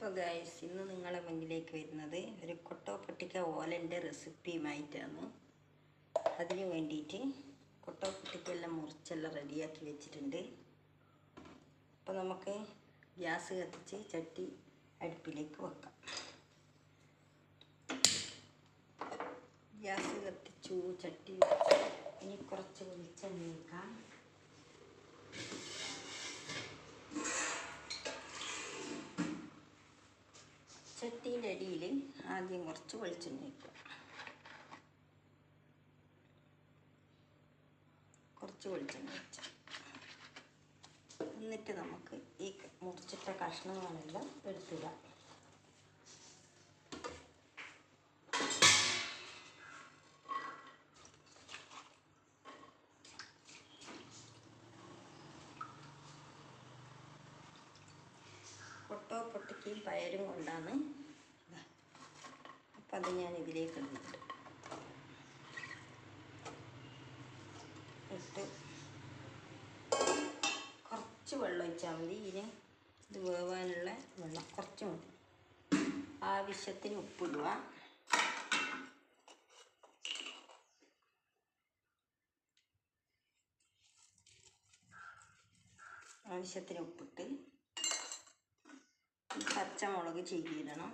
അപ്പോൾ ഗൈസ്, ഇന്ന് നിങ്ങളെ മുന്നിലേക്ക് വരുന്നത് ഒരു കൊട്ടോ പൊട്ടിക്ക ഓലൻ്റെ റെസിപ്പിയുമായിട്ടാണ്. അതിന് വേണ്ടിയിട്ട് കൊട്ടോ പൊട്ടിക്കെല്ലാം മുറിച്ചെല്ലാം റെഡിയാക്കി വെച്ചിട്ടുണ്ട്. അപ്പോൾ നമുക്ക് ഗ്യാസ് കത്തിച്ച് ചട്ടി അടുപ്പിലേക്ക് വെക്കാം. ഗ്യാസ് കത്തിച്ചു, ചട്ടി വെച്ചു. ഇനി കുറച്ച് വെളിച്ചെണ്ണ വെക്കാം. ചട്ടീൻ്റെ അടിയിൽ ആദ്യം കുറച്ച് വെളിച്ചെണ്ണ വയ്ക്കുക. കുറച്ച് വെളിച്ചെണ്ണ വെച്ച എന്നിട്ട് നമുക്ക് ഈ മുറിച്ചിട്ട കഷ്ണങ്ങളെല്ലാം എടുത്തിടാം. കൊട്ടോ പൊട്ടിക്കയും പയരും കൊണ്ടാണ്. അപ്പം അത് ഞാൻ ഇതിലേക്ക് ഇട്ടിട്ട് കുറച്ച് വെള്ളം ഒഴിച്ചാൽ മതി. ഇത് വേവാനുള്ള വെള്ളം കുറച്ച് മതി. ആവശ്യത്തിന് ഉപ്പിടുക. ആവശ്യത്തിന് ഉപ്പിട്ട് പച്ചമുളക് ചീകിയിടണം.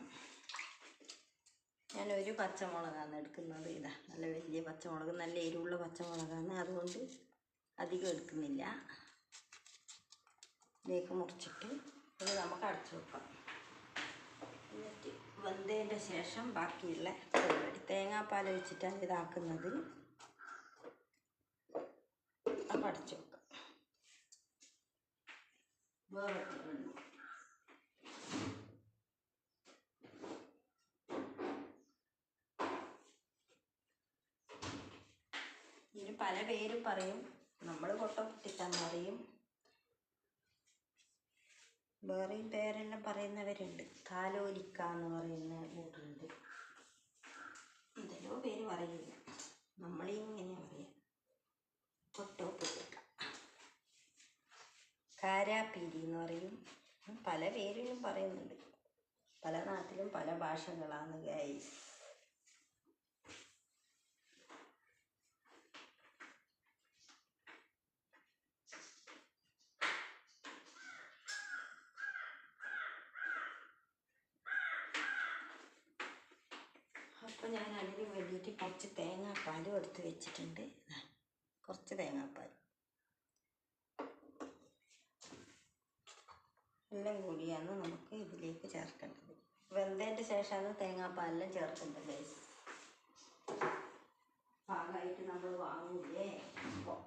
ഞാനൊരു പച്ചമുളകാണ് എടുക്കുന്നത്. ഇതാ നല്ല വലിയ പച്ചമുളക്, നല്ല എരിവുള്ള പച്ചമുളകാണ്, അതുകൊണ്ട് അധികം എടുക്കുന്നില്ല. ഇതിലേക്ക് മുറിച്ചിട്ട് ഇത് നമുക്ക് അടച്ചു വെക്കാം. എന്നിട്ട് വെന്തതിൻ്റെ ശേഷം ബാക്കിയുള്ള പരിപാടി, തേങ്ങാപ്പാൽ വെച്ചിട്ടാണ് ഇതാക്കുന്നത്. അപ്പം അടച്ചു വെക്കാം. ഇതിന് പല പേരും പറയും. നമ്മൾ കൊട്ടോ പൊട്ടിക്കാന്ന് പറയും. വേറെയും പേരെല്ലാം പറയുന്നവരുണ്ട്. താലോലിക്ക എന്ന് പറയുന്ന കൂട്ടുണ്ട്. എന്തെല്ലോ പേര് പറയില്ല. നമ്മളിങ്ങനെ പറയാം കൊട്ടോ പൊട്ടിക്ക. കാരാപ്പീരി എന്ന് പറയും. പല പേരിലും പറയുന്നുണ്ട്. പല നാട്ടിലും പല ഭാഷകളാണ് ഗൈസ്. അപ്പോൾ ഞാൻ അതിന് വേണ്ടിയിട്ട് കുറച്ച് തേങ്ങാപ്പാലും എടുത്ത് വെച്ചിട്ടുണ്ട്. കുറച്ച് തേങ്ങാപ്പാൽ എല്ലാം കൂടിയാണ് നമുക്ക് ഇതിലേക്ക് ചേർക്കേണ്ടത്. വെന്തതിൻ്റെ ശേഷമാണ് തേങ്ങാപ്പാലെല്ലാം ചേർക്കേണ്ടത് ഗൈസ്. പാകമായിട്ട് നമ്മൾ വാങ്ങൂലേ. അപ്പോൾ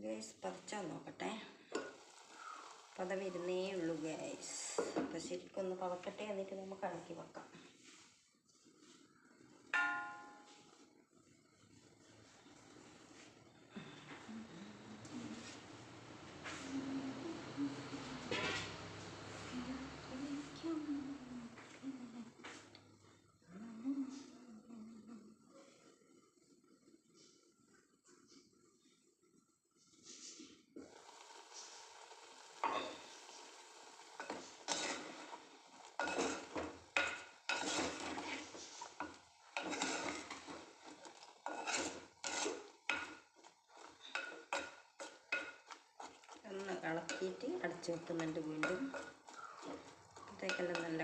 ഗൈസ് പറിച്ചാൽ നോക്കട്ടെ. പദം ഇരുന്നേ ഉള്ളൂ ഗൈസ്. അപ്പോൾ ശരിക്കൊന്ന് പതക്കട്ടെ, എന്നിട്ട് നമുക്ക് ഇളക്കി വെക്കാം. ഇളക്കിയിട്ട് അടച്ചു വെക്കുന്നുണ്ട്. വീണ്ടും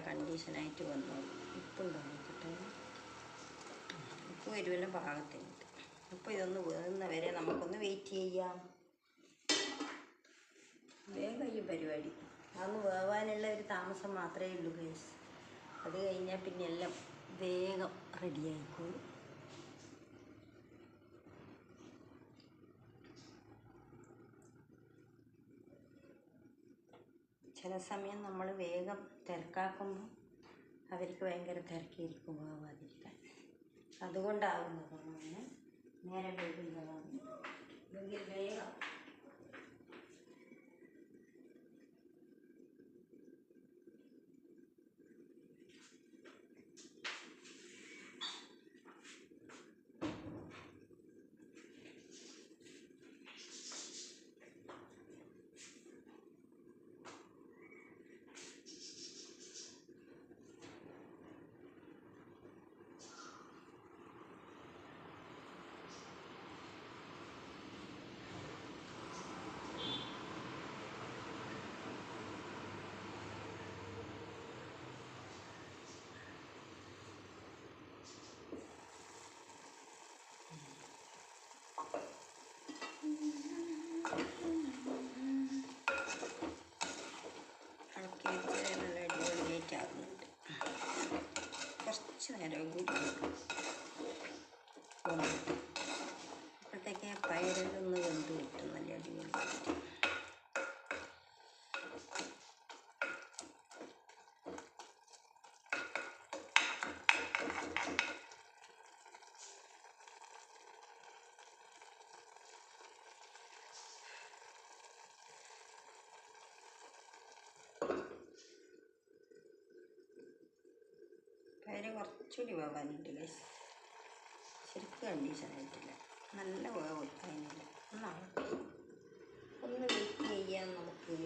കണ്ടീഷനായിട്ട് വന്നോളൂ. ഉപ്പുണ്ടോ നോക്കട്ടെ. ഉപ്പ് വരുവല്ലോ പാകത്തിനുണ്ട്. അപ്പോൾ ഇതൊന്ന് വേകുന്ന വരെ നമുക്കൊന്ന് വെയിറ്റ് ചെയ്യാം. വേഗം ഈ പരിപാടി അതൊന്ന് വേവാനുള്ള ഒരു താമസം മാത്രമേ ഉള്ളൂ ഗൈസ്. അത് കഴിഞ്ഞാൽ പിന്നെ എല്ലാം വേഗം റെഡിയായിക്കോളും. ചില സമയം നമ്മൾ വേഗം തിരക്കാക്കുമ്പോൾ അവർക്ക് ഭയങ്കര തിരക്കിയിരിക്കും വേവാതിരിക്കാൻ. അതുകൊണ്ടാവുന്നതാണ് നേരെ വൈകുന്നതാണ്. അല്ലെങ്കിൽ വേഗം ഇളക്കി വെച്ച് നല്ല അടിപൊളിയായിട്ട് ആകുന്നുണ്ട്. കുറച്ച് നേരം കൂടി അപ്പോഴത്തേക്ക് പയറിലൊന്ന് വെന്ത് കിട്ടും നല്ല അടിപൊളിയായിട്ട്. പയറ് കുറച്ചുകൂടി വേവാനുണ്ട് ഗൈസ്. ശരിക്കും കണ്ടീഷനായിട്ടില്ല. നല്ല വേവ് അതിനില്ല. ഒന്ന് വെയിറ്റ് ചെയ്യാൻ നമുക്ക്.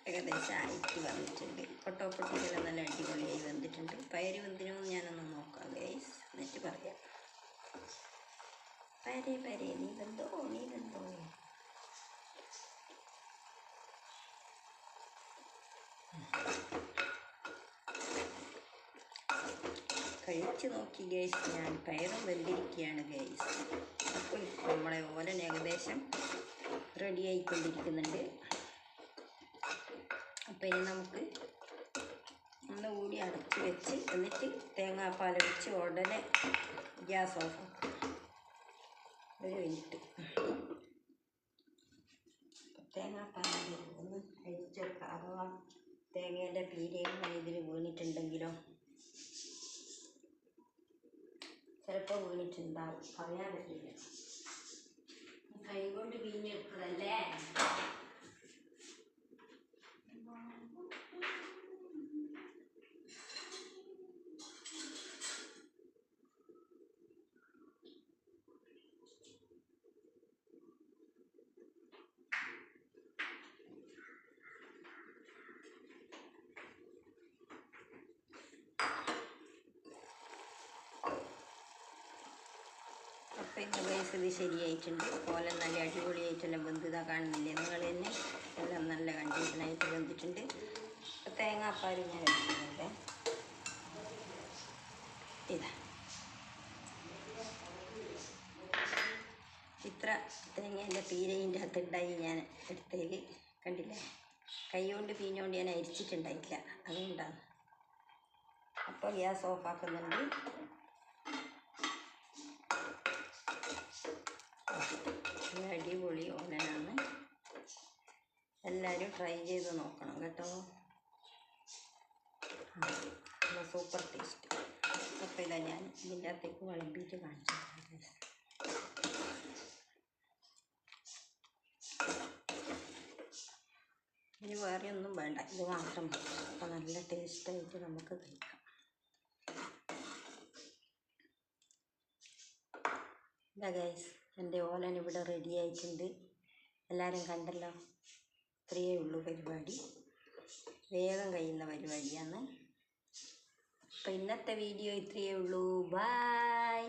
ഏകദേശം ആയിട്ട് വന്നിട്ടുണ്ട്. കൊട്ടോപ്പൊട്ടിക്കെല്ലാം നല്ല അടിപൊളിയായി വന്നിട്ടുണ്ട്. പയറ് വെന്തിനോ ഞാനൊന്ന് നോക്കാം ഗൈസ്, എന്നിട്ട് പറയാം. പരേ നീ വെന്തോ. കഴിച്ച് നോക്കി ഗൈസ്. ഞാൻ പയറും വെന്തിരിക്കുകയാണ് ഗൈസ്. അപ്പോൾ നമ്മളെ ഓലൻ ഏകദേശം റെഡി ആയിക്കൊണ്ടിരിക്കുന്നുണ്ട്. അപ്പോൾ ഇനി നമുക്ക് ഒന്നുകൂടി അടച്ച് വെച്ച് എന്നിട്ട് തേങ്ങാപ്പാൽ ഒഴിച്ച് ഉടനെ ഗ്യാസ് ഓഫ് ആക്കും. ഒരു മിനിറ്റ്. തേങ്ങാപ്പാൽ ഒന്ന് അരിച്ച് വെക്കാം. അഥവാ തേങ്ങേൻ്റെ പീരയും ഇതിൽ വീണിട്ടുണ്ടെങ്കിലോ ചിലപ്പോൾ വീണിട്ടുണ്ടാവും, പറയാൻ പറ്റില്ല. കൈ കൊണ്ട് പിഴിഞ്ഞെടുത്തതല്ലേ. പിന്നെ ഗൈസ് ഇത് ശരിയായിട്ടുണ്ട്. ഓലൻ നല്ല അടിപൊളിയായിട്ടെല്ലാം വെന്തിതാ കാണുന്നില്ലേ നിങ്ങൾ തന്നെ. എല്ലാം നല്ല കണ്ടീഷനായിട്ട് വെന്തിട്ടുണ്ട്. തേങ്ങാപ്പാൽ ഞാൻ എടുക്കുന്നുണ്ട്. ഇതാ ഇത്ര തേങ്ങേൻ്റെ തീരയിൻ്റെ അകത്തുണ്ടായി ഞാൻ എടുത്തതിൽ കണ്ടില്ലേ. കൈ കൊണ്ട് പീഞ്ഞുകൊണ്ട് ഞാൻ അരിച്ചിട്ടുണ്ടായിട്ടില്ല, അതുകൊണ്ടാണ്. അപ്പോൾ ഗ്യാസ് ഓഫാക്കുന്നുണ്ട്. അടിപൊളി ഓലനാണ്. എല്ലാവരും ട്രൈ ചെയ്ത് നോക്കണം കേട്ടോ. Super taste. അപ്പോൾ ഇതാ ഞാൻ ഇതിൻ്റെ അകത്തേക്ക് വിളമ്പിയിട്ട് കാണിച്ചു. ഇനി വേറെ ഒന്നും വേണ്ട, ഇത് മാത്രം മതി. അപ്പോൾ നല്ല ടേസ്റ്റായിട്ട് നമുക്ക് കഴിക്കാം. ഇതാ ഗൈസ്, എൻ്റെ ഓലൻ ഇവിടെ റെഡി ആയിട്ടുണ്ട്. എല്ലാവരും കണ്ടല്ലോ. ഇത്രയേ ഉള്ളൂ പരിപാടി. വേഗം കഴിയുന്ന പരിപാടിയാണ്. അപ്പോൾ ഇന്നത്തെ വീഡിയോ ഇത്രയേ ഉള്ളൂ. ബൈ.